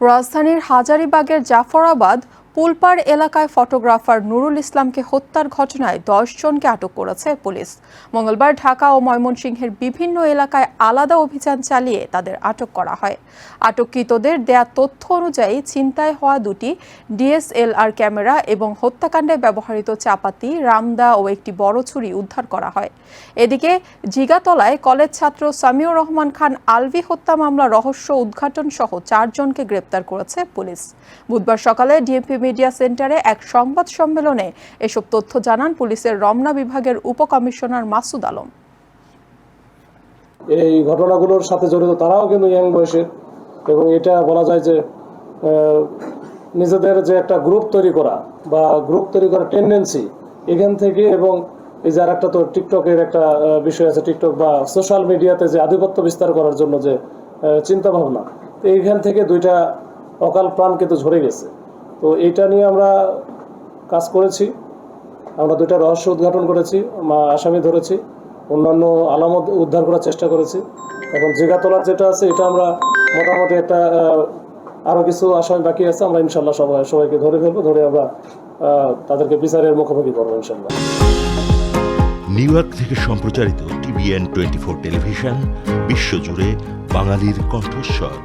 রাজধানীর হাজারীবাগের জাফরাবাদ পুলপাড় এলাকায় ফটোগ্রাফার নুরুল ইসলামকে হত্যার ঘটনায় 10 জনকে আটক করেছে পুলিশ। মঙ্গলবার ঢাকা ও ময়মনসিংহের বিভিন্ন এলাকায় আলাদা অভিযান চালিয়ে তাদের আটক করা হয়। আটককৃতদের দেয়া তথ্য অনুযায়ী ছিনতাই হওয়া দুটি ডিএসএলআর ক্যামেরা এবং হত্যাকাণ্ডে ব্যবহৃত চাপাতি, রামদা ও একটি বড় ছুরি উদ্ধার করা হয়। এদিকে জিগাতলায় কলেজ ছাত্র সামিউর রহমান খান আলভি হত্যা মামলা রহস্য উদ্ঘাটন সহ 4 জনকে গ্রেপ্তার করেছে পুলিশ। বুধবার সকালে ডিএমপি মিডিয়া সেন্টারে এক সংবাদ সম্মেলনে এসব তথ্য জানান পুলিশের রমনা বিভাগের উপকমিশনার মাসুদ আলম। এই ঘটনাগুলোর সাথে জড়িত তারাও কিন্তু ইয়াং বয়সের, এবং এটা বলা যায় যে নিজেদের যে একটা গ্রুপ তৈরি করা বা গ্রুপ তৈরি করার টেন্ডেন্সি এখান থেকে, এবং এই যে আর একটা তো টিকটকের একটা বিষয় আছে, টিকটক বা সোশ্যাল মিডিয়াতে যে আধিপত্য বিস্তার করার জন্য যে চিন্তা ভাবনা, তো এইখান থেকে দুইটা অকাল প্রাণ কিন্তু ঝরে গেছে। তো এইটা নিয়ে আমরা কাজ করেছি, আমরা দুইটা রহস্য উদ্ঘাটন করেছি, আসামি ধরেছি, অন্যান্য আলামত উদ্ধার করার চেষ্টা করেছি। এখন জিগাতলার যেটা আছে এটা আমরা মোটামুটি একটা আরও কিছু আসামি বাকি আছে, আমরা ইনশাল্লাহ সবাইকে ধরে ফেলবো, ধরে আমরা তাদেরকে বিচারের মুখোমুখি করবো ইনশাল্লাহ। নিউ ইয়র্ক থেকে সম্প্রচারিত TVN 24 টেলিভিশন বিশ্বজুড়ে বাঙালির কণ্ঠস্বর।